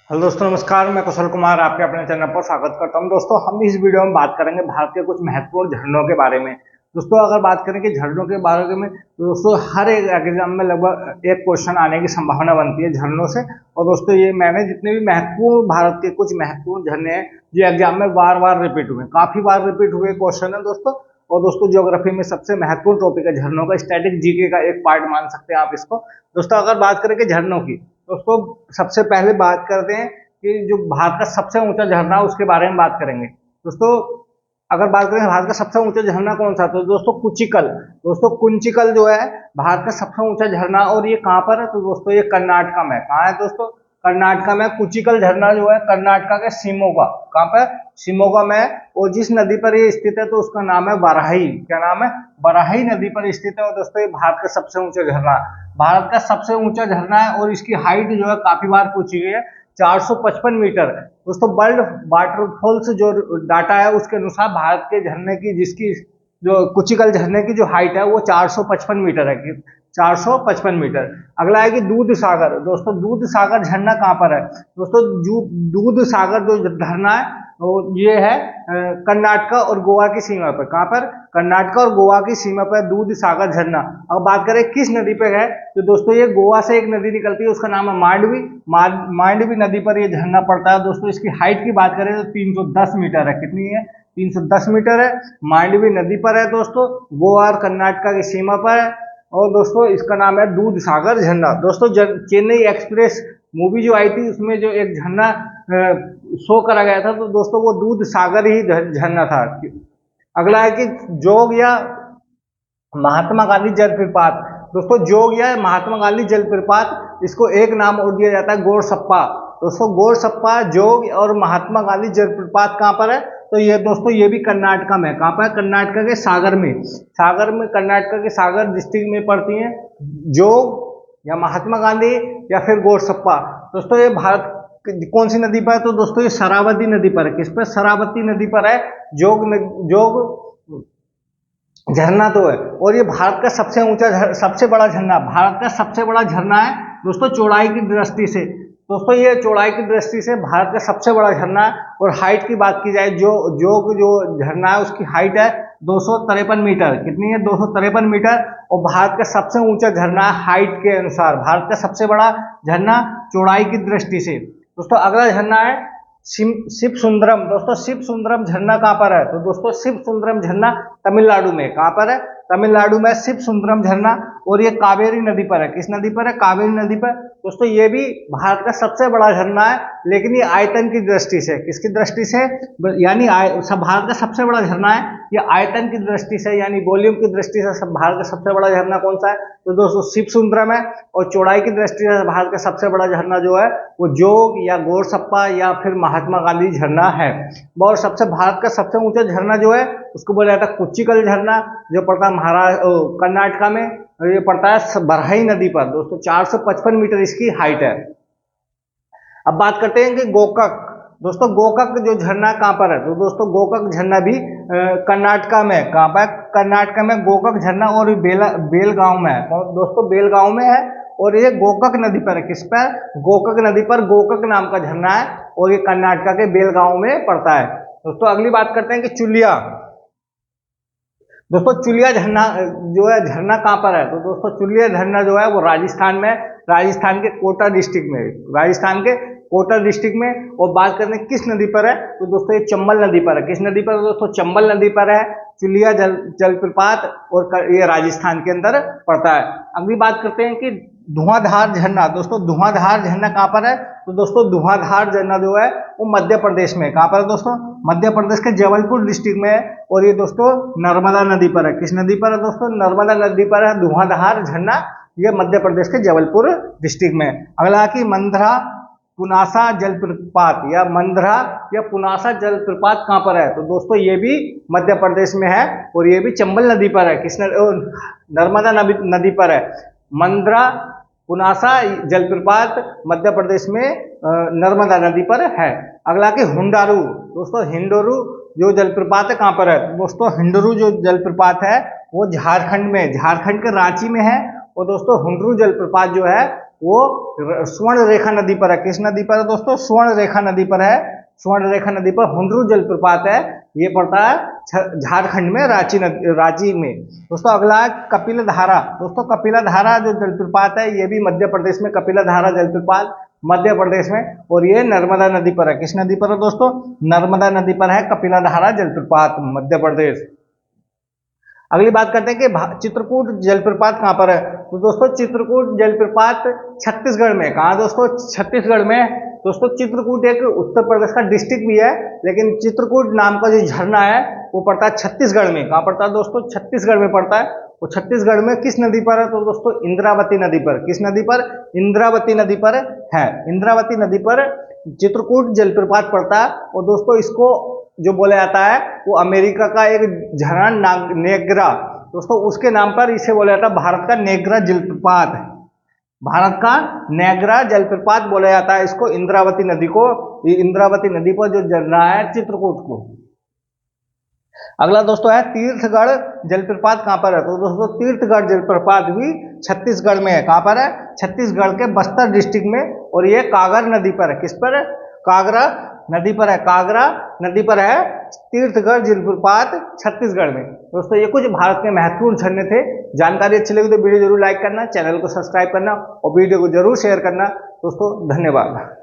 Hello दोस्तों, नमस्कार। मैं कुशल कुमार आपके अपने चैनल पर स्वागत करता हूं। दोस्तों, हम इस वीडियो में बात करेंगे भारत के कुछ महत्वपूर्ण झरनों के बारे में। दोस्तों, अगर बात करें कि झरनों के बारे में, तो दोस्तों हर एक एग्जाम में लगभग एक क्वेश्चन आने की संभावना बनती है झरनों से। और दोस्तों, ये मैंने जितने भी महत्वपूर्ण भारत के कुछ महत्वपूर्ण झरने हैं जो एग्जाम में बार बार रिपीट हुए, काफी बार रिपीट हुए क्वेश्चन है दोस्तों। और दोस्तों, ज्योग्राफी में सबसे महत्वपूर्ण टॉपिक है झरनों का, स्टैटिक जीके का एक पार्ट मान सकते हैं आप इसको। दोस्तों, अगर बात करें कि झरनों की, दोस्तों सबसे पहले बात करते हैं कि जो भारत का सबसे ऊंचा झरना है उसके बारे में बात करेंगे। दोस्तों, अगर बात करें भारत का सबसे ऊंचा झरना कौन सा, तो दोस्तों कुचिकल। दोस्तों, कुंचिकल जो है भारत का सबसे ऊंचा झरना, और ये कहाँ पर है, तो दोस्तों ये कर्नाटका में। कहाँ है दोस्तों? कर्नाटका में। कुचिकल झरना जो है कर्नाटका के शिमोगा, कहाँ पर? शिमोगा में। और जिस नदी पर ये स्थित है तो उसका नाम है बराही। क्या नाम है? बराही नदी पर स्थित है। और दोस्तों, ये भारत का सबसे ऊंचा झरना, भारत का सबसे ऊंचा झरना है। और इसकी हाइट जो है काफी बार पूछी गई है, 455 मीटर। दोस्तों, वर्ल्ड वाटरफॉल्स जो डाटा है उसके अनुसार भारत के झरने की, जिसकी जो कुचिकल झरने की जो हाइट है वो 455 मीटर है। 455 मीटर। अगला है कि दूध सागर। दोस्तों, दूध सागर झरना कहाँ पर है? दोस्तों, दूध सागर जो झरना है तो ये है कर्नाटका और गोवा की सीमा पर। कहाँ पर? कर्नाटका और गोवा की सीमा पर दूध सागर झरना। अब बात करें किस नदी पे है, तो दोस्तों ये गोवा से एक नदी निकलती है, उसका नाम है मांडवी। मांडवी नदी पर ये झरना पड़ता है। दोस्तों, इसकी हाइट की बात करें तो 310 मीटर है। कितनी है? 310 मीटर है। मांडवी नदी पर है दोस्तों, गोवा और कर्नाटका की सीमा पर है। और दोस्तों, इसका नाम है दूध सागर झरना। दोस्तों, चेन्नई एक्सप्रेस मूवी जो आई थी उसमें जो एक झरना शो करा गया था, तो दोस्तों वो दूध सागर ही झरना था। अगला है कि जोग या महात्मा गांधी जलप्रपात। दोस्तों, जोग या महात्मा गांधी जलप्रपात, इसको एक नाम और दिया जाता है गोरसप्पा। दोस्तों, गोरसप्पा, जोग और महात्मा गांधी जलप्रपात कहाँ पर है, तो ये दोस्तों ये भी कर्नाटका में। कहाँ पर? कर्नाटका के सागर में। सागर में, कर्नाटका के सागर डिस्ट्रिक्ट में पड़ती है जोग या महात्मा गांधी या फिर गोरसप्पा। दोस्तों, ये भारत कौन सी नदी पर है, तो दोस्तों ये शरावती नदी पर है। किस पर? शरावती नदी पर है जोग झरना तो है। और ये भारत का सबसे बड़ा झरना, भारत का सबसे बड़ा झरना है दोस्तों चौड़ाई की दृष्टि से। दोस्तों, ये चौड़ाई की दृष्टि से भारत का सबसे बड़ा झरना है। और हाइट की बात की जाए, जो झरना है उसकी हाइट है 253 मीटर। कितनी है? 253 मीटर। और भारत का सबसे ऊंचा झरना है हाइट के अनुसार, भारत का सबसे बड़ा झरना चौड़ाई की दृष्टि से। दोस्तों, अगला झरना है शिव सुंदरम। दोस्तों, शिव सुंदरम झरना कहाँ पर है, तो दोस्तों शिव सुंदरम झरना तमिलनाडु में। कहाँ पर है? तमिलनाडु में शिव सुंदरम झरना। और ये कावेरी नदी पर है। किस नदी पर है? कावेरी नदी पर। दोस्तों, ये भी भारत का सबसे बड़ा झरना है, लेकिन ये आयतन की दृष्टि से, किसकी दृष्टि से, यानी भारत का सबसे बड़ा झरना है, ये आयतन की दृष्टि से यानी वॉल्यूम की दृष्टि से भारत का सबसे बड़ा झरना कौन सा है, तो दोस्तों शिव सुंदरम है। और चौड़ाई की दृष्टि से भारत का सबसे बड़ा झरना जो है वो जोग या गोरसप्पा या फिर महात्मा गांधी झरना है। और भारत का सबसे ऊंचा झरना जो है उसको बोला जाता है कुचिकल झरना, जो पड़ता है कर्नाटका में। ये पड़ता है बरही नदी पर। दोस्तों, 455 मीटर इसकी हाइट है। अब बात करते हैं कि गोकक। दोस्तों, गोकक जो झरना कहाँ पर है, तो दोस्तों गोकक झरना भी कर्नाटका में। कहाँ पर? कर्नाटका में गोकक झरना। और बेलगांव में है। दोस्तों, बेलगांव में है। और ये गोकक नदी पर है। किस पर? गोकक नदी पर गोकक नाम का झरना है। और ये कर्नाटका के बेलगांव में पड़ता है। दोस्तों, अगली बात करते हैं कि चुलिया। दोस्तों, चुलिया झरना जो है झरना कहाँ पर है, तो दोस्तों चुलिया झरना जो है वो राजस्थान में, राजस्थान के कोटा डिस्ट्रिक्ट में, राजस्थान के कोटा डिस्ट्रिक्ट में। और बात करते हैं किस नदी पर है, तो दोस्तों ये चंबल नदी पर है। किस नदी पर? दोस्तों चंबल नदी पर है चुलिया जलप्रपात। और ये राजस्थान के अंदर पड़ता है। अगली बात करते हैं कि धुआंधार झरना। दोस्तों, धुआंधार झरना कहाँ पर है, तो दोस्तों धुआंधार झरना जो है वो मध्य प्रदेश में। कहाँ पर है दोस्तों? मध्य प्रदेश के जबलपुर डिस्ट्रिक्ट में है। और ये दोस्तों नर्मदा नदी पर है। किस नदी पर है दोस्तों? नर्मदा नदी पर है धुआंधार झरना, ये मध्य प्रदेश के जबलपुर डिस्ट्रिक्ट में। अगला कि मंदरा पुनासा जलप्रपात या मंदरा या पुनासा जलप्रपात कहाँ पर है, तो दोस्तों ये भी मध्य प्रदेश में है। और ये भी चंबल नदी पर है। नर्मदा नदी पर है। मंदरा पुनासा जलप्रपात मध्य प्रदेश में नर्मदा नदी पर है। अगला कि हुंडारू। दोस्तों, हिंडोरू जो जलप्रपात है कहाँ पर है, दोस्तों हिंडोरू जो जलप्रपात है वो झारखंड में, झारखंड के रांची में है। और दोस्तों हुंड्रू जलप्रपात जो है वो स्वर्ण रेखा नदी पर है। किस नदी पर है दोस्तों? स्वर्ण रेखा नदी पर है। स्वर्ण रेखा नदी पर हुंड्रू जलप्रपात है, ये पड़ता है झारखंड में, रांची में। दोस्तों अगला है कपिलधारा। दोस्तों कपिलधारा जो जलप्रपात है ये भी मध्य प्रदेश में, कपिलधारा जलप्रपात मध्य प्रदेश में, और ये नर्मदा नदी पर है। किस नदी पर है दोस्तों? नर्मदा नदी पर है कपिलधारा जलप्रपात, मध्य प्रदेश। अगली बात करते हैं कि चित्रकूट जलप्रपात कहाँ पर है। तो दोस्तों चित्रकूट जलप्रपात छत्तीसगढ़ में। कहाँ दोस्तों? छत्तीसगढ़ में। दोस्तों चित्रकूट एक उत्तर प्रदेश का डिस्ट्रिक्ट भी है, लेकिन चित्रकूट नाम का जो झरना है वो पड़ता है छत्तीसगढ़ में। कहाँ पड़ता है दोस्तों? छत्तीसगढ़ में पड़ता है। वो छत्तीसगढ़ में किस नदी पर है? तो दोस्तों इंद्रावती नदी पर। किस नदी पर? इंद्रावती नदी पर है। इंद्रावती नदी पर चित्रकूट जलप्रपात पड़ता है। और दोस्तों इसको जो बोला जाता है वो अमेरिका का एक झरना नेग्रा, दोस्तों उसके नाम पर इसे बोला जाता है भारत का नेग्रा जलप्रपात। भारत का नेग्रा जलप्रपात बोला जाता है इसको, इंद्रावती नदी को। ये इंद्रावती नदी पर जो झरना है चित्रकूट को। अगला दोस्तों है तीर्थगढ़ जलप्रपात कहाँ पर है। तो दोस्तों तीर्थगढ़ जलप्रपात भी छत्तीसगढ़ में है। कहाँ पर है? छत्तीसगढ़ के बस्तर डिस्ट्रिक्ट में, और ये कागर नदी पर है। किस पर है? कागरा नदी पर है। कागरा नदी पर है तीर्थगढ़ जलप्रपात छत्तीसगढ़ में। दोस्तों ये कुछ भारत के महत्वपूर्ण झरने थे। जानकारी अच्छी लगी तो वीडियो जरूर लाइक करना, चैनल को सब्सक्राइब करना और वीडियो को जरूर शेयर करना। दोस्तों धन्यवाद।